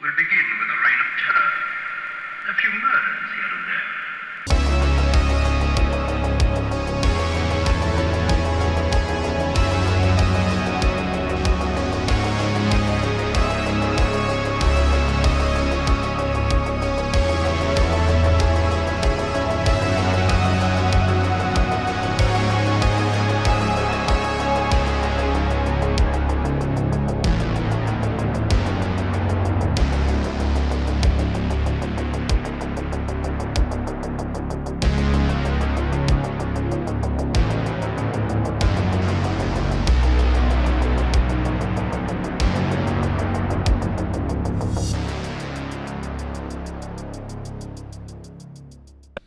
We'll begin with a reign of terror. A few murders here and there.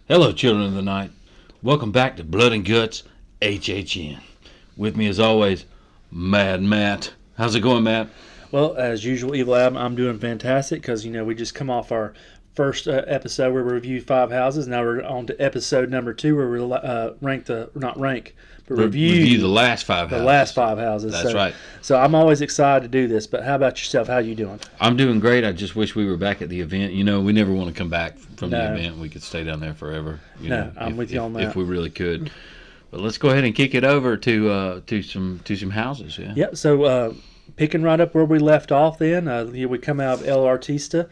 Hello, children of the night. Welcome back to Blood and Guts HHN. With me, as always, Mad Matt. How's it going, Matt? Well, as usual, Evil Adam, I'm doing fantastic because, we just come off our first episode where we reviewed 5 houses. Now we're on to episode number 2 where we review the last 5 houses. The last 5 houses. That's right. So I'm always excited to do this, but how about yourself? How you doing? I'm doing great. I just wish we were back at the event. We never want to come back from No. the event. We could stay down there forever. I'm with you on that. If we really could. But let's go ahead and kick it over to some houses. Yeah. Yep. So picking right up where we left off then, we come out of El Artista,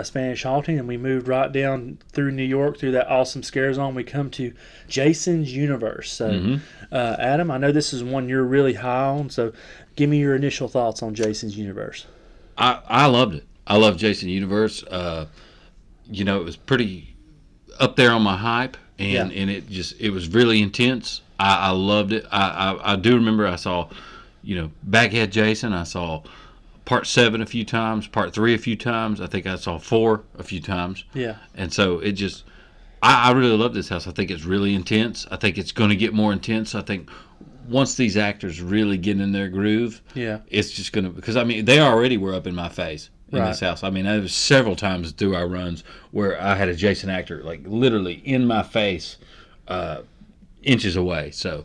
Spanish Halting, and we moved right down through New York, through that awesome scare zone. We come to Jason's Universe. So, Adam, I know this is one you're really high on, so give me your initial thoughts on Jason's Universe. I loved it. I love Jason Universe. It was pretty up there on my hype, and it was really intense. I loved it. I do remember I saw, Baghead Jason. I saw Part 7 a few times, Part 3 a few times. I think I saw 4 a few times. Yeah. And so it just, I really love this house. I think it's really intense. I think it's going to get more intense. I think once these actors really get in their groove, it's just going to, because they already were up in my face in this house. There was several times through our runs where I had a Jason actor like literally in my face, inches away. So,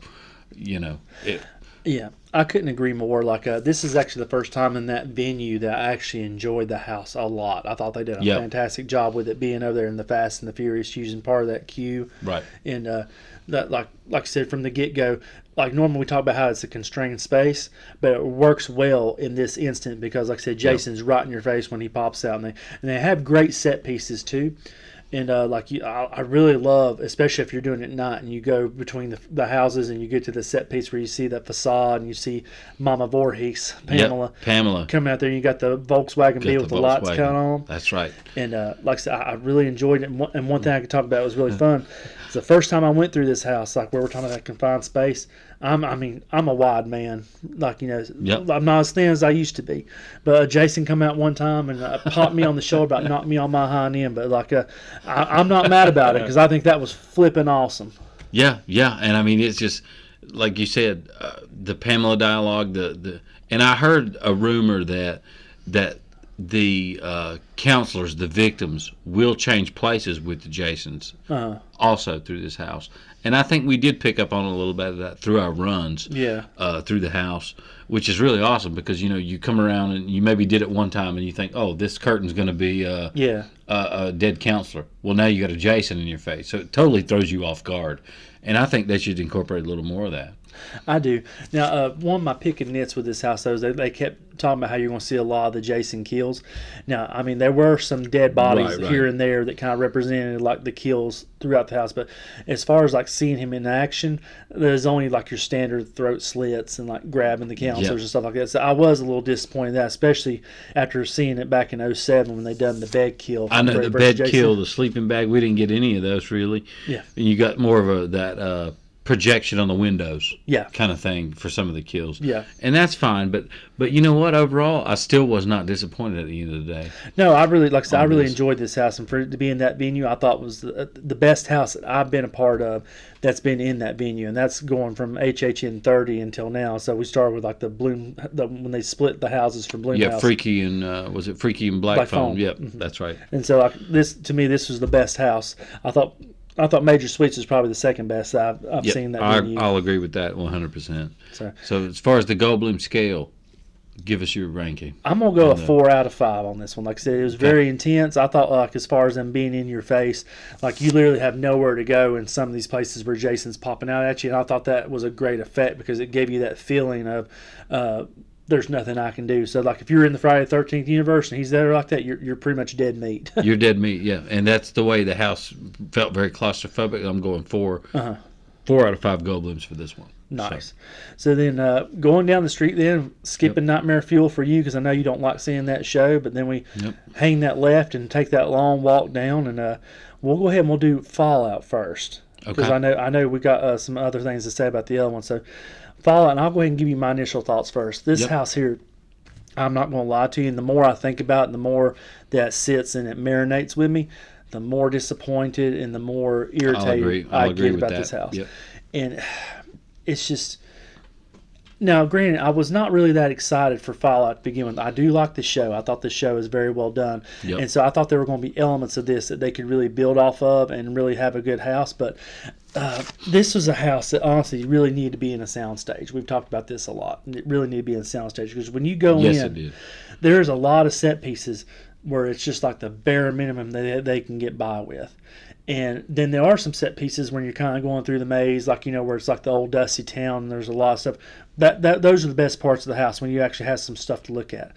it. Yeah, I couldn't agree more. This is actually the first time in that venue that I actually enjoyed the house a lot. I thought they did a fantastic job with it being over there in the Fast and the Furious, using part of that queue. Right. And that, like I said from the get-go, like normally we talk about how it's a constrained space, but it works well in this instant because, like I said, Jason's right in your face when he pops out, and they have great set pieces too. And I really love, especially if you're doing it at night and you go between the houses and you get to the set piece where you see that facade and you see Mama Voorhees, Pamela coming out there. And you got the Volkswagen Beetle with the lights coming on. That's right. And like I said, I really enjoyed it. And one thing I could talk about was really fun. It's the first time I went through this house, like where we're talking about that confined space. I'm a wide man, I'm not as thin as I used to be. But Jason come out one time and popped me on the shoulder, about knocked me on my hind end. But I'm not mad about it because I think that was flipping awesome. Yeah, and it's just like you said, the Pamela dialogue. And I heard a rumor that the counselors, the victims, will change places with the Jasons also through this house. And I think we did pick up on a little bit of that through our runs through the house, which is really awesome because, you come around and you maybe did it one time and you think, oh, this curtain's going to be a dead counselor. Well, now you got a Jason in your face. So it totally throws you off guard. And I think they should incorporate a little more of that. I do. Now, one of my picking nits with this house, though, is they kept talking about how you're going to see a lot of the Jason kills. Now, there were some dead bodies here and there that kind of represented like the kills throughout the house. But as far as like seeing him in action, there's only like your standard throat slits and like grabbing the counselors and stuff like that. So I was a little disappointed in that, especially after seeing it back in 07 when they done the bed kill. I know the bed kill, the sleeping bag. We didn't get any of those really. Yeah. And you got more of that projection on the windows kind of thing for some of the kills. Yeah. And that's fine, but you know what, overall I still was not disappointed at the end of the day. No, I really enjoyed this house, and for it to be in that venue I thought was the best house that I've been a part of that's been in that venue, and that's going from HHN 30 until now. So we started with like when they split the houses from Bloom House. Freaky and was it Freaky and Black Phone? Yep, that's right. And so this was the best house. I thought Major Suites is probably the second best I've seen that venue. I'll agree with that 100%. So as far as the Goldblum scale, Give us your ranking. I'm gonna go a 4 out of 5 on this one. Like I said, it was very intense. I thought, like, as far as them being in your face, like, you literally have nowhere to go in some of these places where Jason's popping out at you. And I thought that was a great effect because it gave you that feeling of there's nothing I can do. So, like, if you're in the Friday the 13th universe and he's there like that, you're pretty much dead meat. You're dead meat, yeah. And that's the way the house felt, very claustrophobic. I'm going 4 out of 5 goblins for this one. Nice. So then going down the street then, skipping Nightmare Fuel for you because I know you don't like seeing that show, but then we hang that left and take that long walk down, and we'll go ahead and we'll do Fallout first. Because I know we got some other things to say about the other one. So Fallout, and I'll go ahead and give you my initial thoughts first. This house here, I'm not going to lie to you, and the more I think about it, the more that sits and it marinates with me, the more disappointed and the more irritated I get about this house. Yep. And it's just, now granted, I was not really that excited for Fallout to begin with. I do like the show. I thought the show was very well done. Yep. And so I thought there were going to be elements of this that they could really build off of and really have a good house. But this was a house that honestly really needed to be in a soundstage. We've talked about this a lot. It really needed to be in a soundstage because when you go in, there's a lot of set pieces where it's just like the bare minimum that they can get by with. And then there are some set pieces when you're kind of going through the maze, like, you know, where it's like the old dusty town and there's a lot of stuff. Those are the best parts of the house when you actually have some stuff to look at.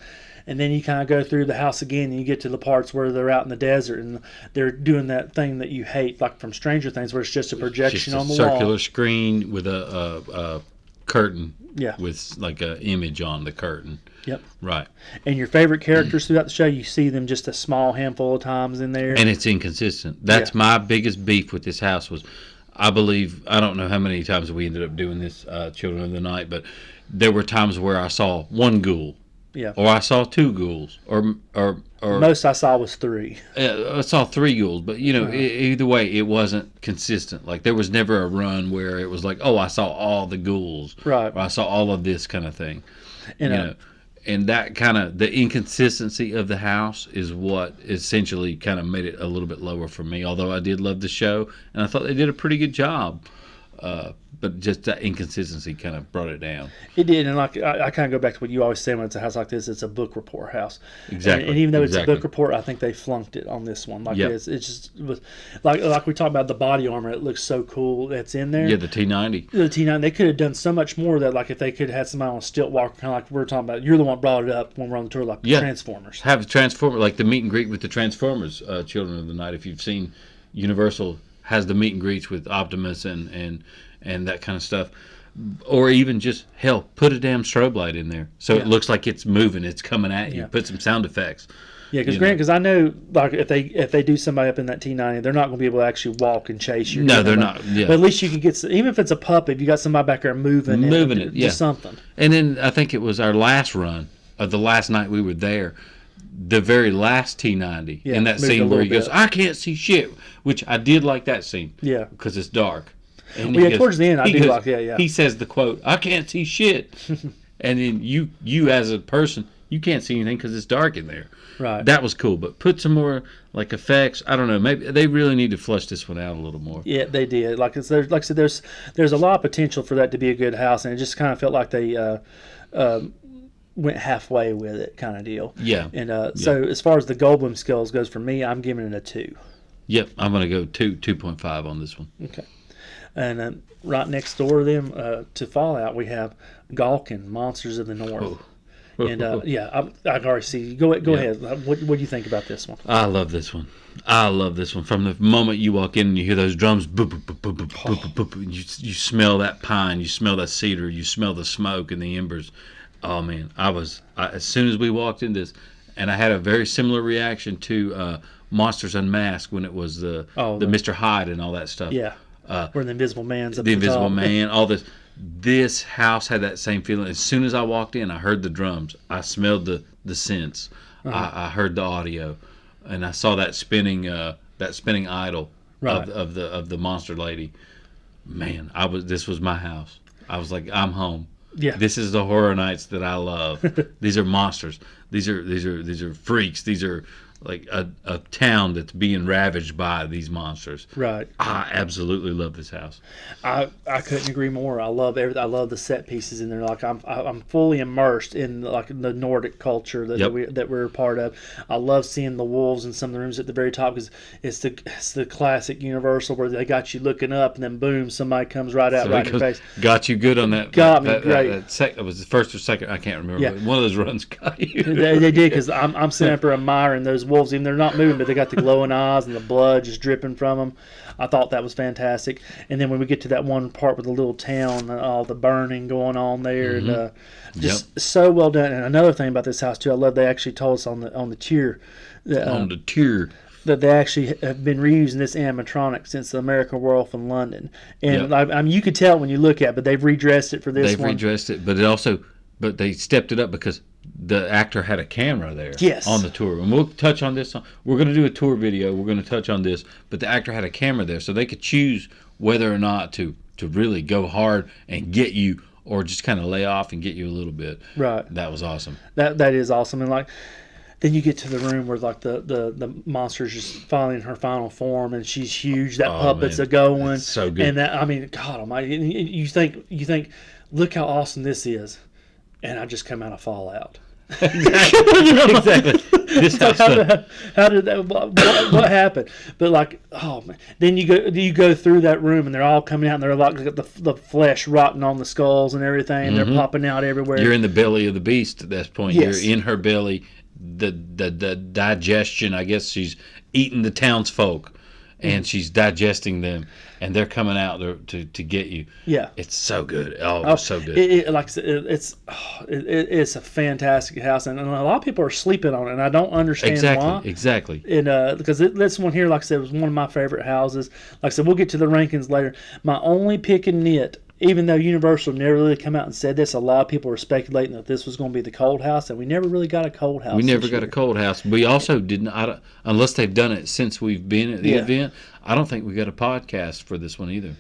And then you kind of go through the house again and you get to the parts where they're out in the desert and they're doing that thing that you hate, like from Stranger Things, where it's just a projection on the wall. Circular screen with a curtain with like an image on the curtain. Yep. Right. And your favorite characters throughout the show, you see them just a small handful of times in there. And it's inconsistent. That's my biggest beef with this house was, I believe, I don't know how many times we ended up doing this, Children of the Night, but there were times where I saw one ghoul. Yeah. Or I saw 2 ghouls. Or most I saw was 3. I saw 3 ghouls, but, you know, either way, it wasn't consistent. Like, there was never a run where it was like, oh, I saw all the ghouls. Right. Or I saw all of this kind of thing. And, you know. And that kind of, the inconsistency of the house is what essentially kind of made it a little bit lower for me. Although I did love the show, and I thought they did a pretty good job. But just that inconsistency kind of brought it down. It did, and like I kind of go back to what you always say when it's a house like this, it's a book report house. Exactly. And even though it's a book report, I think they flunked it on this one. Like it was like we talked about the body armor. It looks so cool that's in there. Yeah, the T90. The T90. They could have done so much more of that. Like if they could have had somebody on a stilt walker, kind of like we were talking about. You're the one that brought it up when we're on the tour, like Transformers. Have Transformers, like the meet and greet with the Transformers, Children of the Night. If you've seen, Universal has the meet and greets with Optimus and that kind of stuff. Or even just, hell, put a damn strobe light in there so it looks like it's moving, it's coming at you. Put some sound effects. Yeah, because I know, like, if they do somebody up in that T90, they're not going to be able to actually walk and chase you. No, they're not. Yeah. But at least you can get, even if it's a puppet, you got somebody back there moving it, just something. And then I think it was our last run of the last night we were there. The very last T90 in that scene where he goes, I can't see shit, which I did like that scene. Yeah, because it's dark. And towards the end, I do like He says the quote, I can't see shit. And then you as a person, you can't see anything because it's dark in there. Right. That was cool. But put some more, like, effects. I don't know. Maybe they really need to flush this one out a little more. Yeah, they did. Like I said, there's a lot of potential for that to be a good house, and it just kind of felt like they went halfway with it, kind of deal. Yeah. And so as far as the Goldblum skills goes, for me, I'm giving it a 2. Yep, I'm going to go 2.5 on this one. Okay. And right next door to them, to Fallout, we have Galkin, Monsters of the North. Oh. And I can already see. Go ahead. What do you think about this one? I love this one. From the moment you walk in and you hear those drums, boop, boop, boop, boop, boop, boop, boop, boop, you smell that pine, you smell that cedar, you smell the smoke and the embers. Oh man, as soon as we walked in this, and I had a very similar reaction to Monsters Unmasked when it was the Mr. Hyde and all that stuff. Yeah. Where the Invisible Man's up the the Invisible top. Man, all this. This house had that same feeling. As soon as I walked in, I heard the drums. I smelled the synths. I heard the audio, and I saw that spinning idol of the monster lady. Man, this was my house. I was like, I'm home. Yeah. This is the Horror Nights that I love. These are monsters. these are freaks. These are like a town that's being ravaged by these monsters. Right. I absolutely love this house. I couldn't agree more. I love I love the set pieces in there. Like I'm fully immersed in like the Nordic culture that we're a part of. I love seeing the wolves in some of the rooms at the very top because it's the classic Universal where they got you looking up and then boom, somebody comes right out right in your face. Got you good on that. Got me great. It was the first or second. I can't remember. Yeah. But one of those runs got you. They did because I'm sitting up there admiring those wolves. Even they're not moving, but they got the glowing eyes and the blood just dripping from them. I thought that was fantastic. And then when we get to that one part with the little town, all the burning going on there, and just so well done. And another thing about this house too, I love they actually told us on the tour that they actually have been reusing this animatronic since the American Werewolf in London. And I mean, you could tell when you look at it, but they've redressed it for this one. They've redressed it, but they stepped it up because the actor had a camera there on the tour. And we'll touch on this. We're going to do a tour video. We're going to touch on this. But the actor had a camera there, so they could choose whether or not to really go hard and get you or just kind of lay off and get you a little bit. Right. That was awesome. That is awesome. And like, then you get to the room where like the monster's just finally in her final form, and she's huge. That puppet's a going. It's so good. And that, I mean, God Almighty, you think, look how awesome this is, and I just come out of Fallout. Exactly. This house. How did that? What happened? But like, oh man! Then you go through that room, and they're all coming out, and they're like the flesh rotting on the skulls and everything, and they're popping out everywhere. You're in the belly of the beast at this point. Yes. You're in her belly. The digestion. I guess she's eating the townsfolk, and she's digesting them, and they're coming out to get you. Yeah, it's so good. Oh, it's so good. It's a fantastic house, and a lot of people are sleeping on it, and I don't understand why. Exactly. And because this one here, like I said, was one of my favorite houses. Like I said, we'll get to the rankings later. My only pick and nit, even though Universal never really come out and said this, a lot of people were speculating that this was going to be the cold house, and we never really got a cold house. We never got a cold house. We also didn't, unless they've done it since we've been at the event, I don't think we got a podcast for this one either.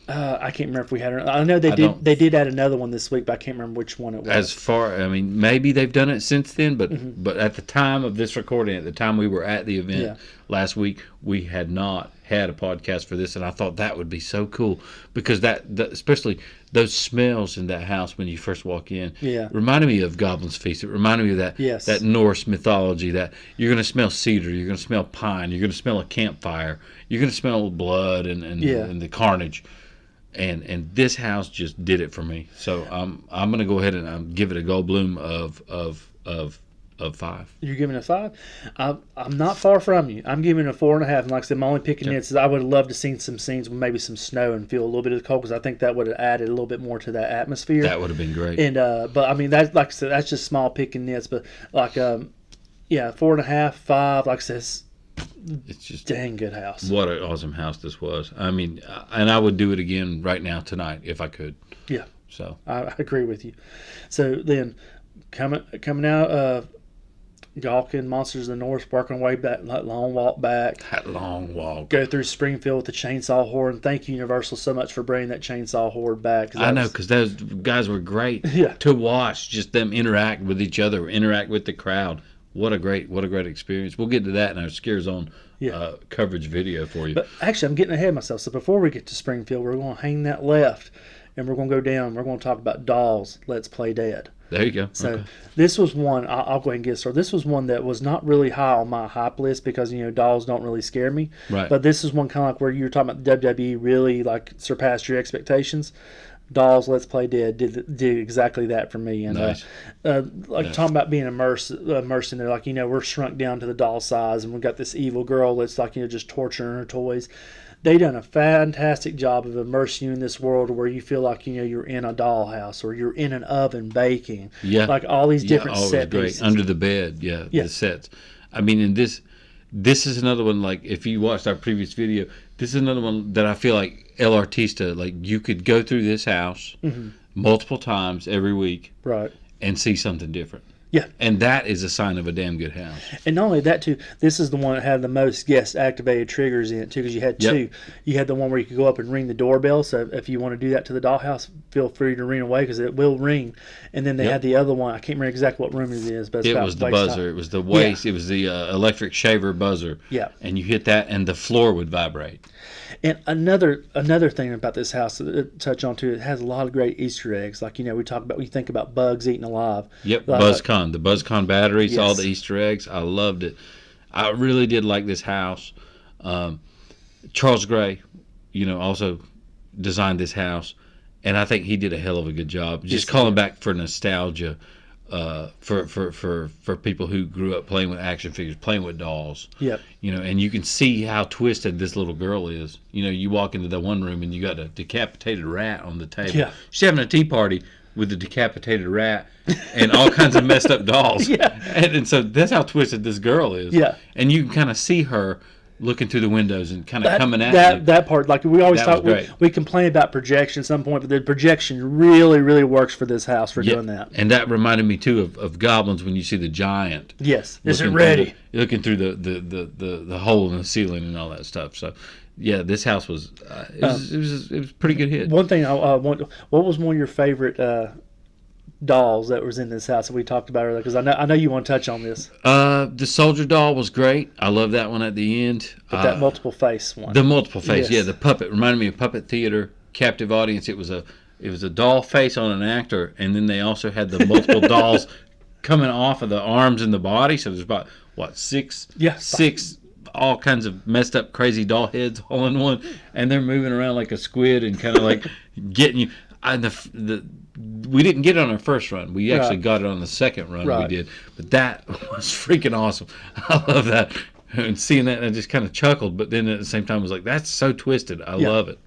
I can't remember if we had it. I know they did add another one this week, but I can't remember which one it was. Maybe they've done it since then, but at the time of this recording, at the time we were at the event last week, we had not had a podcast for this, and I thought that would be so cool because that especially those smells in that house when you first walk in reminded me of Goblin's Feast. It reminded me of that Norse mythology, that you're going to smell cedar, you're going to smell pine, you're going to smell a campfire, you're going to smell blood and the carnage. And this house just did it for me. So I'm going to go ahead and give it a Goldblum of 5. You're giving it a 5? I'm not far from you. I'm giving it a 4.5. And like I said, my only picking nits is I would have loved to seen some scenes with maybe some snow and feel a little bit of the cold, because I think that would have added a little bit more to that atmosphere. That would have been great. And but I mean, that's like I said, that's just small picking nits. But like 4.5, 5. Like I said, it's just dang good house. What an awesome house this was. I mean, and I would do it again right now tonight if I could. Yeah. So I agree with you. So then coming out. Gawking, Monsters of the North, working our way back, that long walk back. That long walk. Go through Springfield with the Chainsaw Horde. And thank you, Universal, so much for bringing that Chainsaw Horde back. I know, because those guys were great to watch. Just them interact with each other, interact with the crowd. What a great experience. We'll get to that in our Scare Zone coverage video for you. But actually, I'm getting ahead of myself. So before we get to Springfield, we're going to hang that left, and we're going to go down. We're going to talk about Dolls, Let's Play Dead. There you go. So this was one, I'll go ahead and get started. This was one that was not really high on my hype list because, dolls don't really scare me. Right. But this is one kind of like where you were talking about WWE really like surpassed your expectations. Dolls Let's Play Dead did exactly that for me. And nice. Talking about being immersed in there, like, we're shrunk down to the doll size, and we've got this evil girl that's like, just torturing her toys. They done a fantastic job of immersing you in this world where you feel like you're in a dollhouse or you're in an oven baking. Yeah, like all these different set pieces under the bed. Yeah, the sets. I mean, in this is another one. Like if you watched our previous video, this is another one that I feel like El Artista. Like you could go through this house multiple times every week, right, and see something different. Yeah. And that is a sign of a damn good house. And not only that, too, this is the one that had the most guest-activated triggers in it, too, because you had two. You had the one where you could go up and ring the doorbell, so if you want to do that to the dollhouse, feel free to ring away, because it will ring. And then they had the other one. I can't remember exactly what room it is, but it's it was the buzzer. Time. It was the waist. It was the electric shaver buzzer. Yeah. And you hit that, and the floor would vibrate. And another thing about this house to touch on too, it has a lot of great Easter eggs. Like, we think about bugs eaten alive. Yep, BuzzCon, the BuzzCon batteries, all the Easter eggs. I loved it. I really did like this house. Charles Gray, also designed this house, and I think he did a hell of a good job. Just calling back for nostalgia. For people who grew up playing with action figures, playing with dolls. Yep. And you can see how twisted this little girl is. You walk into the one room and you got a decapitated rat on the table. Yeah. She's having a tea party with a decapitated rat and all kinds of messed up dolls. Yeah. And so that's how twisted this girl is. Yeah. And you can kind of see her looking through the windows and kind of coming at you. That part, like we always talk, great. we complain about projection at some point, but the projection really, really works for this house for doing that. And that reminded me too of Goblins when you see the giant. Yes, is it ready? Looking through the hole in the ceiling and all that stuff. So, yeah, this house was it was a pretty good hit. One thing I want, what was one of your favorite dolls that was in this house that we talked about earlier? Because I know you want to touch on this. The soldier doll was great. I love that one at the end. But that multiple face one. The multiple face, Yes. the puppet reminded me of Puppet Theater, captive audience. It was a doll face on an actor, and then they also had the multiple dolls coming off of the arms and the body. So there's about six all kinds of messed up crazy doll heads all in one, and they're moving around like a squid and kind of like getting you. We didn't get it on our first run. We actually got it on the second run we did. But that was freaking awesome. I love that. And seeing that, I just kind of chuckled. But then at the same time, I was like, that's so twisted. I love it.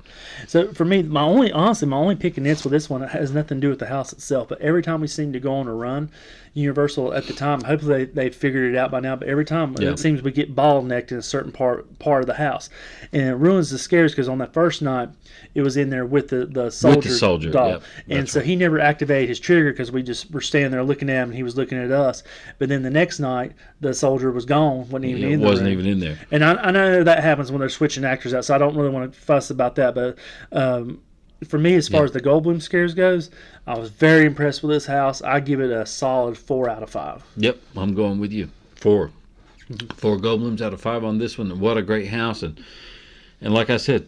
So for me, my only pick and nits with this one, it has nothing to do with the house itself. But every time we seem to go on a run, Universal at the time, hopefully they figured it out by now, but every time it seems we get bottlenecked in a certain part of the house. And it ruins the scares because on that first night, it was in there with the soldier doll. Yep, and so he never activated his trigger because we just were standing there looking at him and he was looking at us. But then the next night, the soldier was gone, wasn't even in there. Wasn't even in there. And I know that happens when they're switching actors out, so I don't really want to fuss about that. But for me, as far as the Goldblum scares goes, I was very impressed with this house. I give it a solid 4 out of 5. Yep, I'm going with you. 4. 4 Goldblums out of 5 on this one. What a great house. And like I said,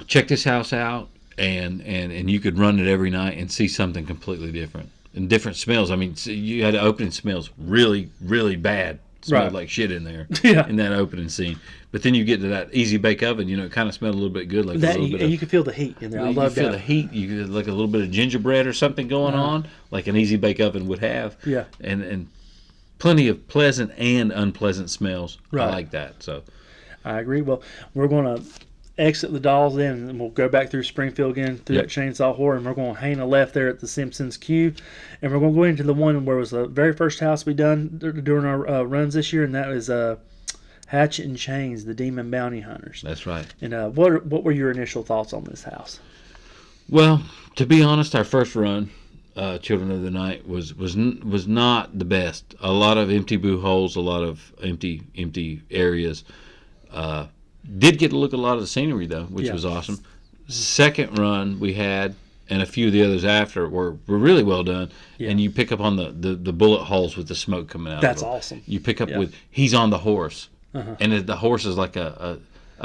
check this house out, and you could run it every night and see something completely different. And different smells. I mean, you had opening smells really, really bad. Smelled like shit in there in that opening scene. But then you get to that easy bake oven, it kind of smelled a little bit good. Like that, a little bit and you can feel the heat in there. I love that. You feel the heat. You get like a little bit of gingerbread or something going on, like an easy bake oven would have. Yeah. And plenty of pleasant and unpleasant smells. Right. I like that. So I agree. Well, we're going to exit the dolls in, and we'll go back through Springfield again through that chainsaw horror, and we're going to hang a left there at the Simpsons Q, and we're going to go into the one where it was the very first house we done during our runs this year, and that was Hatchet and Chains, the Demon Bounty Hunters. that's right. And what were your initial thoughts on this house? Well, to be honest, our first run, Children of the Night, was not the best. A lot of empty boo holes, a lot of empty areas. Did get to look at a lot of the scenery though, which was awesome. Second run we had, and a few of the others after were really well done. Yeah. And you pick up on the bullet holes with the smoke coming out. That's of them. awesome. You pick up with he's on the horse, and the horse is like a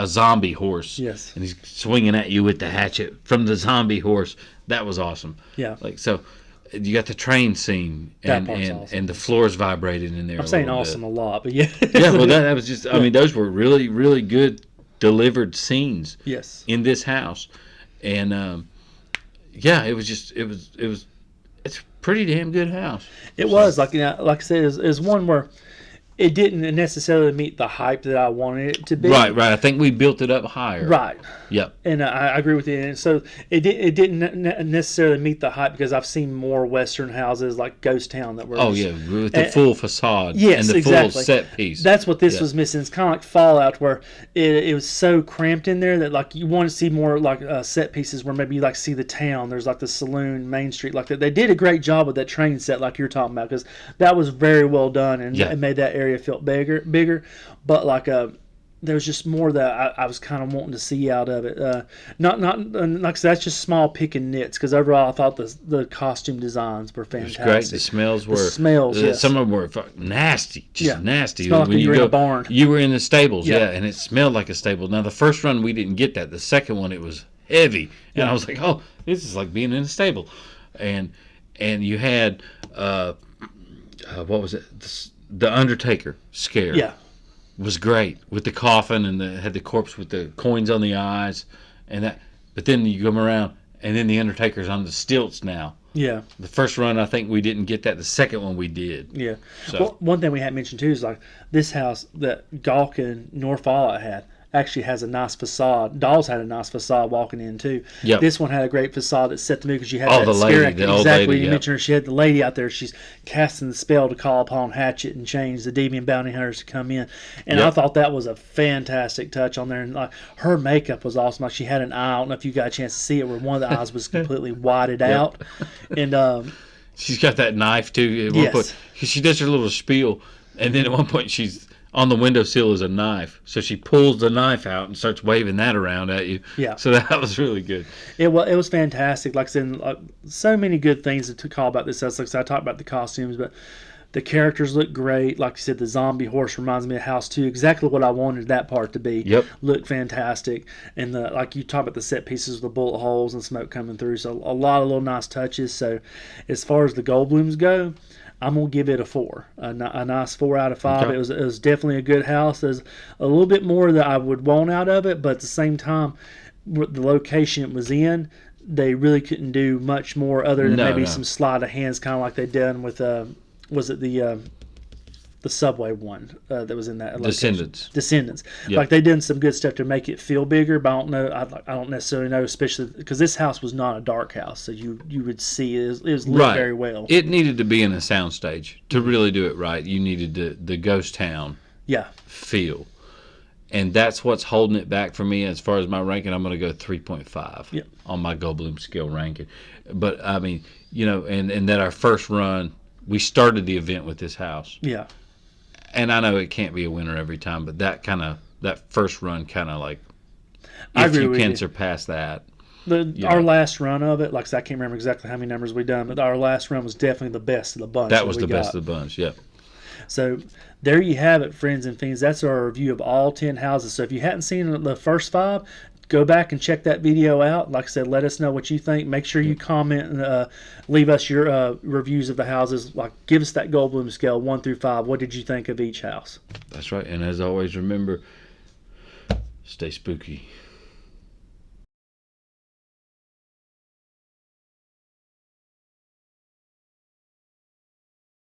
zombie horse. Yes. And he's swinging at you with the hatchet from the zombie horse. That was awesome. Yeah. Like so. You got the train scene, and the floors vibrating in there. I'm saying awesome a lot, but yeah. Yeah, well, that was just. I mean, those were really, really good delivered scenes. Yes. In this house, and it was just. It's a pretty damn good house. It was like I said, is one where it didn't necessarily meet the hype that I wanted it to be. Right. I think we built it up higher. Right. Yep. And I agree with you. And so it didn't necessarily meet the hype because I've seen more Western houses like Ghost Town that were. Oh yeah, with the full facade. Yes, and the exactly. full set piece. That's what this was missing. It's kind of like Fallout, where it was so cramped in there that like you want to see more like set pieces where maybe you like see the town. There's like the saloon, Main Street, like that. They did a great job with that train set, like you're talking about, because that was very well done and it made that area feel bigger. But like there was just more that I was kind of wanting to see out of it. Not like I said, that's just small pick and nits, because overall I thought the costume designs were fantastic. It was great. The smells were. Yes. Some of them were nasty, just nasty. Smelled like you were in a barn. You were in the stables, and it smelled like a stable. Now the first run we didn't get that. The second one it was heavy, and I was like, oh, this is like being in a stable. And you had what was it? The Undertaker scare. Yeah. Was great with the coffin and had the corpse with the coins on the eyes and that. But then you come around and then the Undertaker's on the stilts now. Yeah. The first run I think we didn't get that. The second one we did. Yeah. So. Well, one thing we hadn't mentioned too is like this house that Gawkin nor Fallout had actually has a nice facade. Dolls had a nice facade walking in too. Yep. This one had a great facade that set the mood because you had the that lady, scare. the old exactly. lady, You mentioned her. She had the lady out there. She's casting the spell to call upon Hatchet and change the deviant bounty hunters to come in. And I thought that was a fantastic touch on there. And like her makeup was awesome. Like she had an eye. I don't know if you got a chance to see it, where one of the eyes was completely whited out. And she's got that knife too. At one point, she does her little spiel, and then at one point she's on the windowsill is a knife, so she pulls the knife out and starts waving that around at you. Yeah. So that was really good. It was fantastic. Like I said, so many good things to call about this. Like I said, I talked about the costumes, but the characters look great. Like you said, the zombie horse reminds me of House 2. Exactly what I wanted that part to be. Yep. Looked fantastic. And like you talked about the set pieces with the bullet holes and smoke coming through. So a lot of little nice touches. So as far as the Goldblums go, I'm going to give it a 4. A nice 4 out of 5. Okay. It was definitely a good house. There's a little bit more that I would want out of it, but at the same time, the location it was in, they really couldn't do much more other than some sleight of hands, kind of like they done with, was it the Subway one that was in that location? Descendants. Yep. Like they did some good stuff to make it feel bigger, but I don't know. I don't necessarily know, especially because this house was not a dark house, so you would see it was lit very well. It needed to be in a soundstage to really do it right. You needed the ghost town feel, and that's what's holding it back for me as far as my ranking. I'm going to go 3.5 on my Goldblum scale ranking. But I mean, and that our first run, we started the event with this house. Yeah. And I know it can't be a winner every time, but that first run kind of like, I if agree you with can you. surpass that. Our last run of it, like I said, I can't remember exactly how many numbers we done, but our last run was definitely the best of the bunch. That was the best of the bunch, yep. So there you have it, friends and fiends. That's our review of all 10 houses. So if you hadn't seen the first 5, go back and check that video out. Like I said, let us know what you think. Make sure you comment and leave us your reviews of the houses. Like, give us that Goldblum scale 1 through 5. What did you think of each house? That's right. And as always, remember, stay spooky.